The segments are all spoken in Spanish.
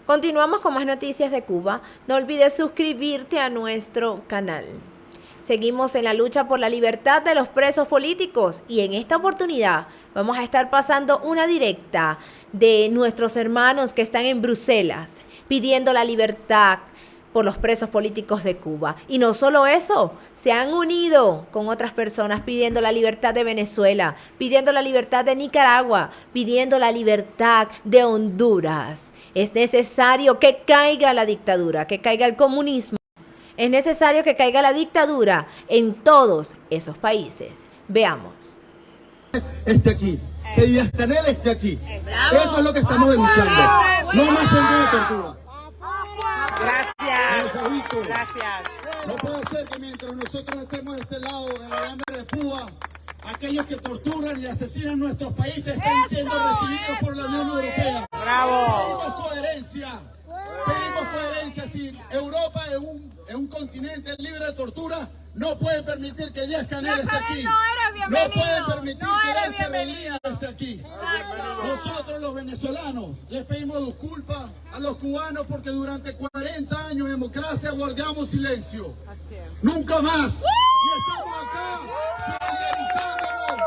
Continuamos con más noticias de Cuba. No olvides suscribirte a nuestro canal. Seguimos en la lucha por la libertad de los presos políticos y en esta oportunidad vamos a estar pasando una directa de nuestros hermanos que están en Bruselas pidiendo la libertad por los presos políticos de Cuba. Y no solo eso, se han unido con otras personas pidiendo la libertad de Venezuela, pidiendo la libertad de Nicaragua, pidiendo la libertad de Honduras. Es necesario que caiga la dictadura, que caiga el comunismo. Es necesario que caiga la dictadura en todos esos países. Veamos. Esté aquí, que Díaz-Canel esté aquí. Eso es lo que estamos denunciando. No más envío de tortura. Gracias. No puede ser que mientras nosotros estemos de este lado de la Cámara de Cuba, aquellos que torturan y asesinan nuestros países estén siendo recibidos por la Unión Europea. ¡Bravo! Pedimos coherencia. Si Europa es un continente libre de tortura, no puede permitir que Díaz-Canel esté aquí. No puede permitir que Delcy Rodríguez esté aquí. Nosotros los venezolanos les pedimos disculpas a los cubanos porque durante 40 años de democracia guardamos silencio. Nunca más. Y estamos acá solidarizándonos.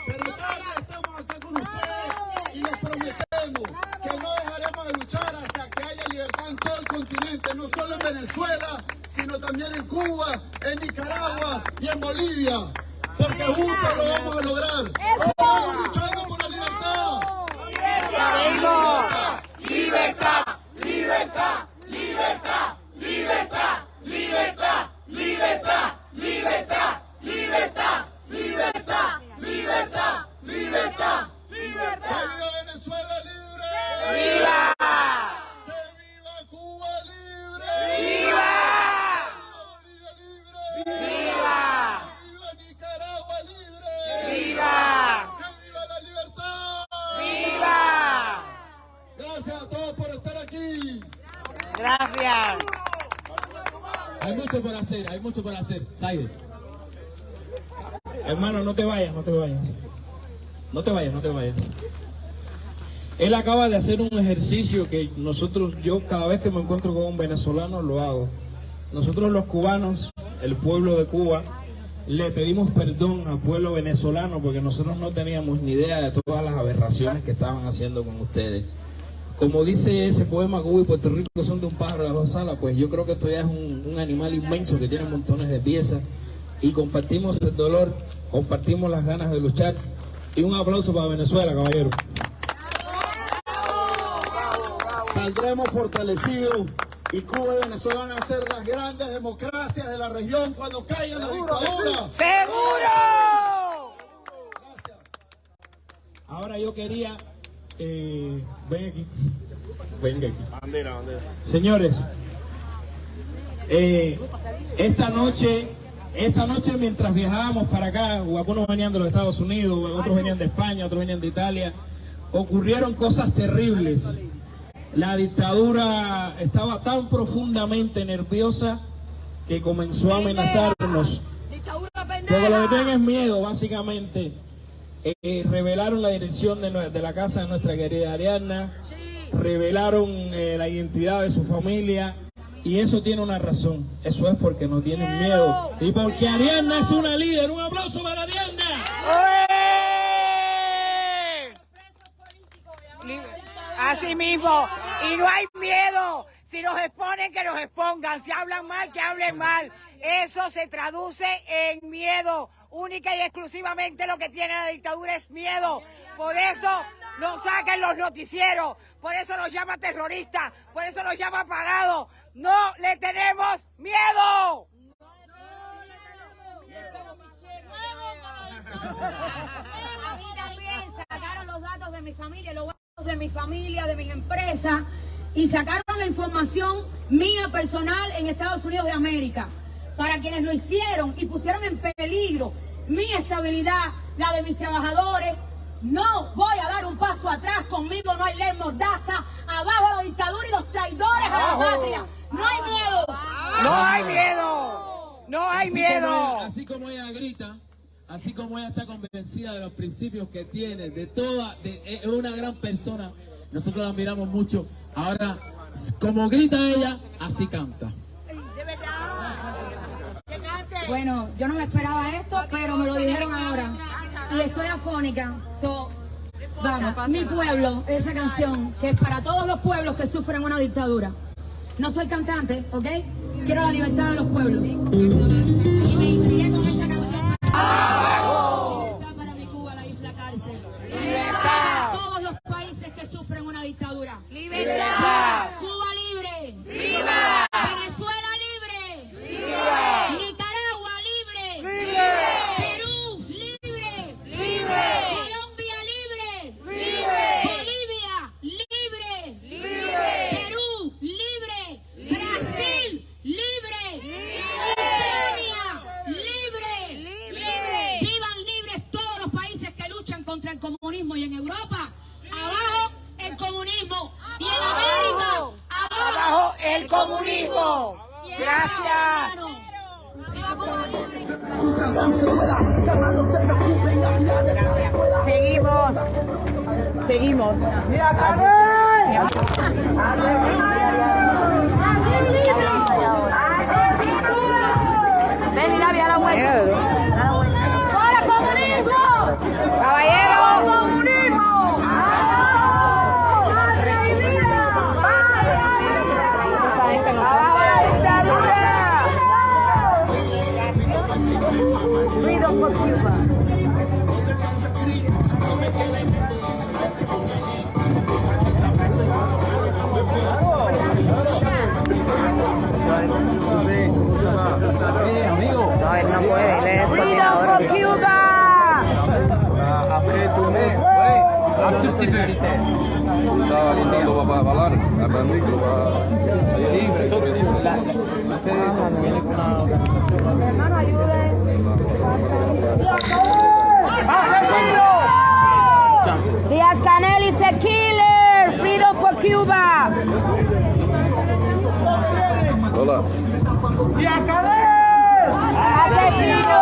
Pero tarde estamos acá con ustedes y les prometemos que no dejaremos de luchar hasta que haya libertad en todo el continente, no solo en Venezuela, sino también en Cuba, en Nicaragua y en Bolivia. Porque juntos lo vamos a lograr. Sigamos luchando por la libertad. ¡Libertad! ¡Que viva Venezuela libre! ¡Viva! ¡Que viva Cuba libre! ¡Viva! ¡Bolivia libre! ¡Viva! ¡Que viva Nicaragua libre! ¡Viva! ¡Que viva la libertad! ¡Viva! Gracias a todos por estar aquí. Gracias. Hay mucho por hacer, Saide. Hermano, no te vayas. Él acaba de hacer un ejercicio que yo cada vez que me encuentro con un venezolano lo hago. Nosotros los cubanos, el pueblo de Cuba, le pedimos perdón al pueblo venezolano porque nosotros no teníamos ni idea de todas las aberraciones que estaban haciendo con ustedes. Como dice ese poema, Cuba y Puerto Rico son de un pájaro de dos alas, pues yo creo que esto ya es un animal inmenso que tiene montones de piezas y compartimos el dolor, compartimos las ganas de luchar. Y un aplauso para Venezuela, caballero. Saldremos fortalecidos y Cuba y Venezuela van a ser las grandes democracias de la región cuando caiga la dictadura. ¡Seguro! Gracias. Ahora yo quería... venga aquí. Bandera. Señores, esta noche mientras viajábamos para acá, algunos venían de los Estados Unidos, otros venían de España, otros venían de Italia, ocurrieron cosas terribles. La dictadura estaba tan profundamente nerviosa que comenzó a amenazarnos. Porque lo que tienen es miedo, básicamente. Revelaron la dirección de la casa de nuestra querida Ariadna, revelaron la identidad de su familia, y eso tiene una razón. Eso es porque no tienen miedo y porque Ariadna es una líder. Un aplauso para Ariadna. Así mismo, y no hay miedo. Si nos exponen, que nos expongan. Si hablan mal, que hablen mal. Eso se traduce en miedo. Única y exclusivamente lo que tiene la dictadura es miedo. Por eso nos sacan los noticieros. Por eso nos llama terroristas. Por eso nos llama apagados. No le tenemos miedo. A mí también sacaron los datos de mi familia, los datos de mi familia, de mis empresas, y sacaron la información mía personal en Estados Unidos de América. Para quienes lo hicieron y pusieron en peligro mi estabilidad, la de mis trabajadores, no voy a dar un paso atrás. Conmigo no hay ley mordaza. Abajo la dictadura y los traidores a la patria. No hay miedo. No hay miedo. No hay miedo. Así como ella grita, así como ella está convencida de los principios que tiene, es una gran persona. nosotros la admiramos mucho. Ahora, como grita ella, así canta. Bueno, yo no me esperaba esto, pero me lo dijeron ahora. Y estoy afónica. Vamos, mi pueblo, esa canción, que es para todos los pueblos que sufren una dictadura. No soy cantante, ¿ok? Quiero la libertad de los pueblos. Y me inspiré con esta canción. Libertad para mi Cuba, la isla cárcel. Libertad para todos los países que sufren una dictadura. Libertad. Cuba libre. ¡Viva! Venezuela libre. ¡Viva! Nicaragua libre. ¡Viva! Perú libre. ¡Libre! Colombia libre. ¡Libre! Bolivia libre. ¡Libre! Perú libre. Brasil libre. Ucrania libre. Vivan libres todos los países que luchan contra el comunismo, y en Europa abajo el comunismo, y en América ¡Abajo el comunismo! Gracias. ¡Viva Cuba libre! Seguimos. Ven y dale a la vuelta. ¡Fuera comunismo! Caballero. ¡Comunismo! ¡Abajo la dictadura! Freedom for Cuba. No, él no puede, él es coordinador. ¡Freedom for Cuba! Estaba alistando para hablar, agarra el micro para... Sí, Hermano, ayuden. Díaz-Canel is a killer. Freedom for Cuba. Hola. ¡Asesino!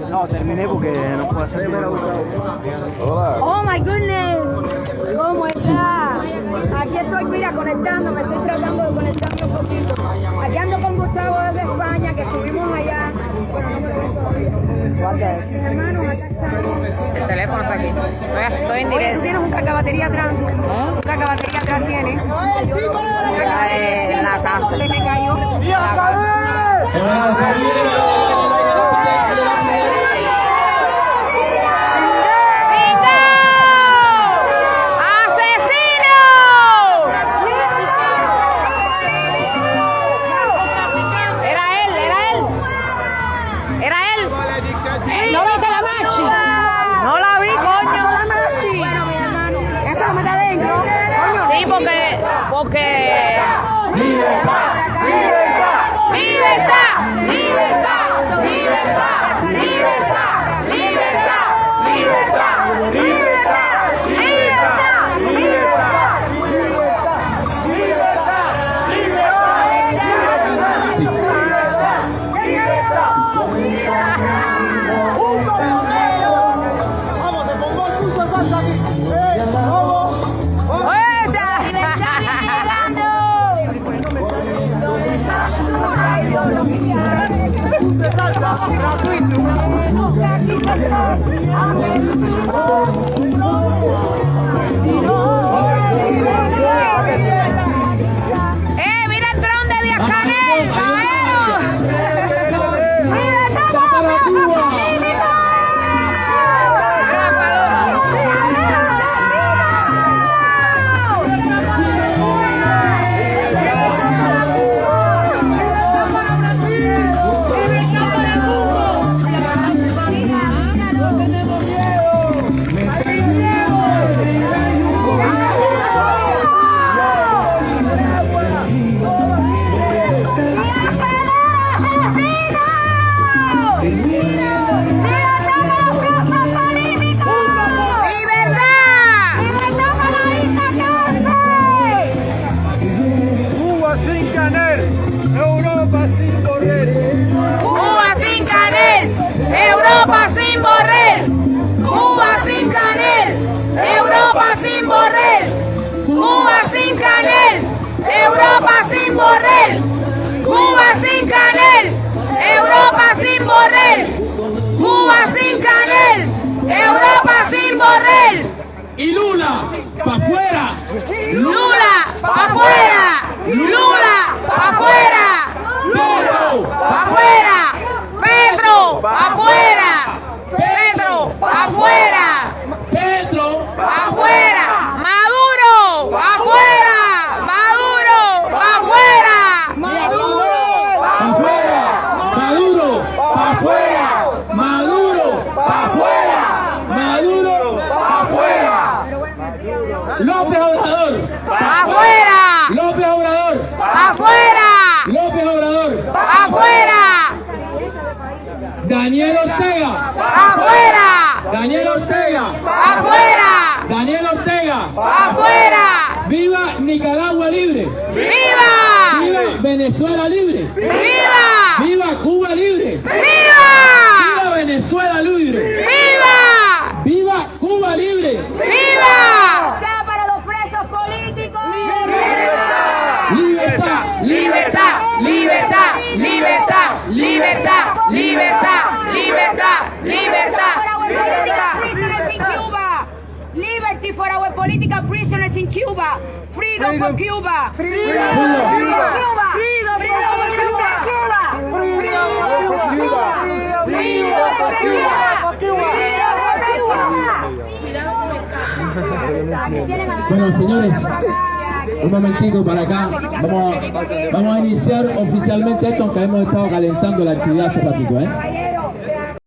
No, terminé porque no puedo hacer nada. Hola. Oh my goodness. ¿Cómo está? Aquí estoy, mira, conectándome. Estoy tratando de conectarme un poquito. Aquí ando con Gustavo desde España, que estuvimos allá. Bueno, no me lo ven todavía. Hermanos, acá estamos. El teléfono está aquí. Estoy en Oye, ¿tú directo. tienes un cargabatería atrás? ¿Un cargabatería atrás tienes? En la casa. Se me cayó. ¿No viste la machi? No la vi, coño. La machi. Bueno, mi hermano, esto lo mete adentro. Coño. Sí, porque... Libertad, libertad, ¡Libertad! ¡Libertad! ¡Libertad! ¡Libertad! ¡Libertad! ¡Libertad! ¡Mira el dron de Díaz-Canel, caballero! Europa sin bordel, Cuba sin canel, Europa sin bordel, Cuba sin canel, Europa sin bordel. Y Lula, pa' afuera. Lula, pa' afuera, Lula, pa' afuera, Pedro, pa' afuera, Pedro, pa' afuera, Pedro, pa' afuera, Pedro, pa' afuera, Maduro, pa' afuera, Maduro, pa' afuera, Maduro, pa' afuera. Maduro, pa' afuera. Maduro, pa' afuera. Maduro, pa' afuera. López Obrador, pa' afuera, López Obrador, pa' afuera, López Obrador. pa' afuera, Daniel Ortega, pa' afuera, Daniel Ortega, pa' afuera, Daniel Ortega. pa' afuera, ¡Viva Nicaragua libre! ¡viva! ¡Viva Venezuela libre! ¡Viva! ¡Viva Cuba libre! ¡Viva! ¡Viva Venezuela libre! ¡Viva! ¡Viva Cuba libre! ¡Viva! Para los presos políticos. ¡Libertad! ¡Libertad! ¡Libertad! ¡Libertad! ¡Libertad! ¡Libertad! ¡Libertad! ¡Libertad! Prisoners in Cuba. Liberty for our political prisoners in Cuba. Freedom for Cuba. Freedom for Cuba. Freedom for Cuba. Freedom for Cuba. Bueno, señores, un momentito para acá. Vamos a iniciar oficialmente esto, aunque hemos estado calentando la actividad hace ratito, ¿eh?